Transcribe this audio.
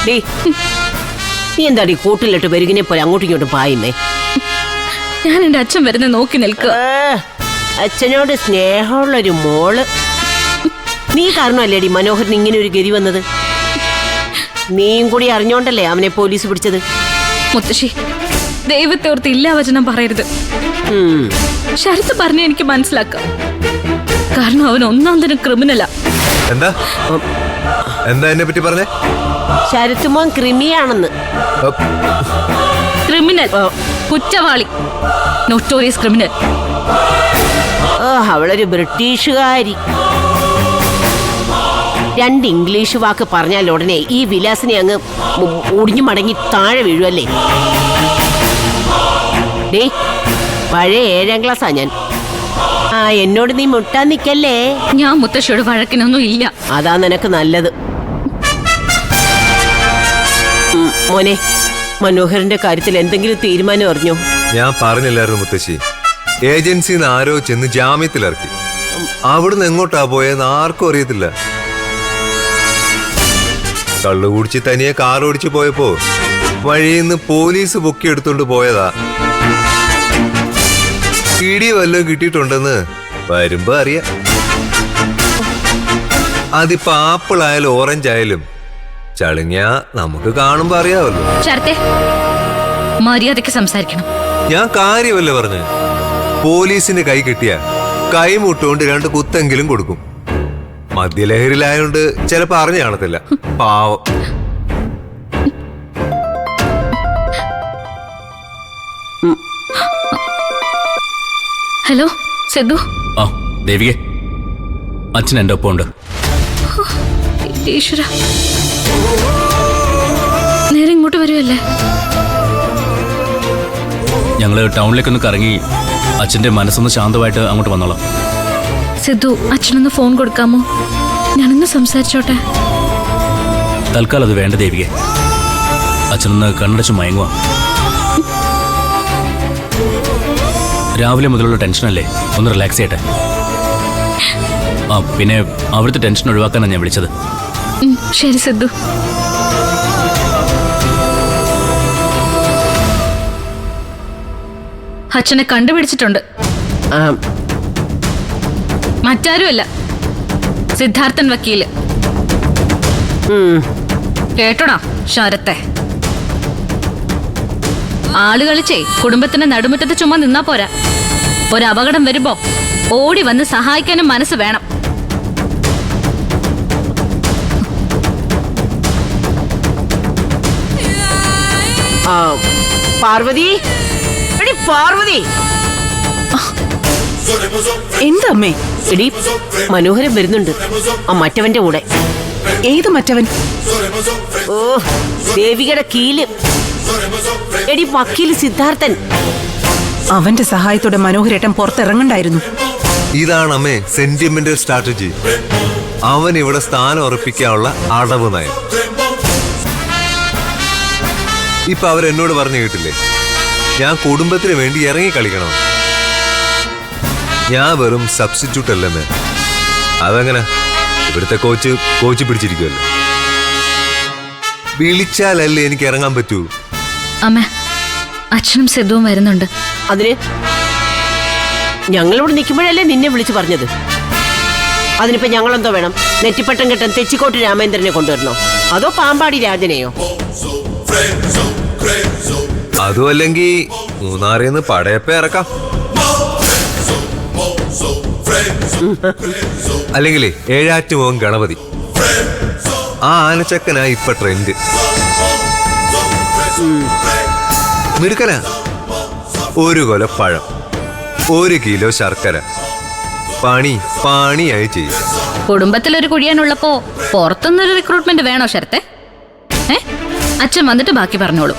നീ എന്താടി കൂട്ടിലിട്ട് പെരുകിനെ പോലെ അങ്ങോട്ടും ഇങ്ങോട്ടും പായുന്നേ? ഞാൻ എന്റെ അച്ഛൻ വരുന്ന നോക്കി നിൽക്കുക. അച്ഛനോട് സ്നേഹമുള്ളൊരു മോള്. നീ കാരണമല്ലേടി മനോഹരൻ ഇങ്ങനെ ഒരു ഗതി വന്നത്? നീയും കൂടി അറിഞ്ഞോണ്ടല്ലേ അവനെ പോലീസ് പിടിച്ചത്? മുത്തശ്ശി, ദൈവത്തെ ഓർത്ത് ഇല്ലാ വചനം പറയരുത്. ശരത്ത് പറഞ്ഞ എനിക്ക് മനസ്സിലാക്കാം. കാരണം അവൻ ഒന്നാം തരം ക്രിമിനലാ. എന്താ എന്താ എന്നെ പറ്റി പറഞ്ഞേ? ശരത്ത് മോൻ ക്രിമിയാണെന്ന്. ക്രിമിനൽ, കുറ്റവാളി, നോട്ടോറിയസ് ക്രിമിനൽ. അവളൊരു ബ്രിട്ടീഷുകാരി. 2 ഇംഗ്ലീഷ് വാക്ക് പറഞ്ഞാൽ ഉടനെ ഈ വിലാസിനെ അങ്ങ് ഒടിഞ്ഞു മടങ്ങി താഴെ വീഴുമല്ലേ? ഡേ, പഴയ 7ാം ക്ലാസ്സാ ഞാൻ. എന്നോട് നീ മുട്ടാൻ നിക്കല്ലേ. ഞാൻ മുത്തശ്ശിയോട് വഴക്കിനൊന്നും ഇല്ല. അതാ നിനക്ക് നല്ലത്. മോനെ, മനോഹരന്റെ കാര്യത്തിൽ എന്തെങ്കിലും തീരുമാനം അറിഞ്ഞോ? ഞാൻ പറഞ്ഞില്ലായിരുന്നു മുത്തശ്ശി. ഏജൻസിന്ന് ആരോ ചെന്ന് ജാമ്യത്തിലിറക്കി. അവിടുന്ന് എങ്ങോട്ടാ പോയെന്ന് ആർക്കും അറിയത്തില്ല. കള്ളു കുടിച്ച് തനിയെ കാർ ഓടിച്ചു പോയപ്പോ വഴിയിന്ന് പോലീസ് പൊക്കിയെടുത്തോണ്ട് പോയതാ. ഇടി വല്ലതും കിട്ടിയിട്ടുണ്ടെന്ന് വരുമ്പോ അറിയാം. അതിപ്പോ ആപ്പിൾ ആയാലും ഓറഞ്ച് ആയാലും ചളിങ്ങ നമുക്ക് കാണുമ്പോ അറിയാവല്ലോ. ശരത്തെ, മര്യാദയ്ക്ക് സംസാരിക്കണം. ഞാൻ കാര്യമല്ലേ പറഞ്ഞു. പോലീസിന് കൈ കിട്ടിയ കൈമുട്ടുകൊണ്ട് 2 കുത്തെങ്കിലും കൊടുക്കും. മദ്യലഹരിയിലായോണ്ട് ചിലപ്പോ അറിഞ്ഞു കാണത്തില്ല. പാവം. ഹലോ സിദ്ധു. ആ ദേവികെ, അച്ഛൻ എൻ്റെ ഒപ്പം ഉണ്ട്. ഈശ്വര, നേരെ ഇങ്ങോട്ട് വരുമല്ലേ? ഞങ്ങള് ടൗണിലേക്കൊന്ന് കറങ്ങി അച്ഛൻ്റെ മനസ്സൊന്ന് ശാന്തമായിട്ട് അങ്ങോട്ട് വന്നോളാം. സിദ്ധു, അച്ഛനൊന്ന് ഫോൺ കൊടുക്കാമോ? ഞാനൊന്ന് സംസാരിച്ചോട്ടെ. തൽക്കാലം അത് വേണ്ട ദേവികെ. അച്ഛനൊന്ന് കണ്ണടച്ച് മയങ്ങുക. രാവിലെ മുതലുള്ള ടെൻഷനല്ലേ, ഒന്ന് റിലാക്സ് ചെയ്യട്ടെ. പിന്നെ അവിടുത്തെ ടെൻഷൻ ഒഴിവാക്കാനാണ് ഞാൻ വിളിച്ചത്. ശരി സിദ്ധു. അച്ഛനെ കണ്ടുപിടിച്ചിട്ടുണ്ട്. മറ്റാരുമല്ല, സിദ്ധാർത്ഥൻ വക്കീല്. കേട്ടോടാ ശരത്തെ. ആള് കളിച്ചേ കുടുംബത്തിന്റെ നടുമുറ്റത്ത് ചുമ്മാ നിന്നാ പോരാ. ഒരപകടം വരുമ്പോ ഓടി വന്ന് സഹായിക്കാനും മനസ്സ് വേണം. പാർവതി, പാർവതി. എന്തമ്മേ? എടി, മനോഹരൻ വരുന്നുണ്ട്. മറ്റവന്റെ കൂടെ. ഏത് മറ്റവൻ? ഓ, ദേവികയുടെ കീല്. എടി, വക്കീല് സിദ്ധാർത്ഥൻ. അവന്റെ സഹായത്തോടെ മനോഹരേട്ടൻ പുറത്തിറങ്ങണ്ടായിരുന്നു. ഇതാണ് അമ്മേ സെന്റിമെന്റൽ സ്ട്രാറ്റജി. അവൻ ഇവിടെ സ്ഥാനം ഉറപ്പിക്കാനുള്ള അടവ് നയം. ഇപ്പൊ അവരെന്നോട് പറഞ്ഞു കേട്ടില്ലേ, ഞാൻ കുടുംബത്തിന് വേണ്ടി ഇറങ്ങി കളിക്കണം. ഞാൻ വെറും സബ്സ്റ്റിറ്റ്യൂട്ട് അല്ലമ്മേ. അതെങ്ങനെ? ഇവിടുത്തെ കോച്ച് പിടിച്ചിരിക്കുമല്ലോ. വിളിച്ചാലല്ലേ എനിക്ക് ഇറങ്ങാൻ പറ്റൂ. അമ്മ, അച്ഛനും സിദ്ധുവും വരുന്നുണ്ട്. അതിന് ഞങ്ങളിവിടെ നിൽക്കുമ്പോഴല്ലേ നിന്നെ വിളിച്ചു പറഞ്ഞത്? അതിനിപ്പോ ഞങ്ങളെന്തോ വേണം? നെറ്റിപ്പട്ടം കെട്ടാൻ തെച്ചിക്കോട്ട് രാമേന്ദ്രനെ കൊണ്ടുവരണോ? അതോ പാമ്പാടി രാജനെയോ? അതും അല്ലെങ്കിൽ മൂന്നാറിന്ന് പടയപ്പ ഇറക്കാം. അല്ലെങ്കിലേ ഏഴാറ്റുമുഖം ഗണപതി. ആ ആനച്ചക്കനാ ഇപ്പൊ ട്രെൻഡ്. മിടുക്കനാ. 1 കൊല പഴം, 1 കിലോ ശർക്കര, പണിയായി ചെയ്യും. കുടുംബത്തിലൊരു കുഴിയാനുള്ളപ്പോ പുറത്തുനിന്നൊരു റിക്രൂട്ട്മെന്റ് വേണോ ശരത്തെ? അച്ഛൻ വന്നിട്ട് ബാക്കി പറഞ്ഞോളൂ.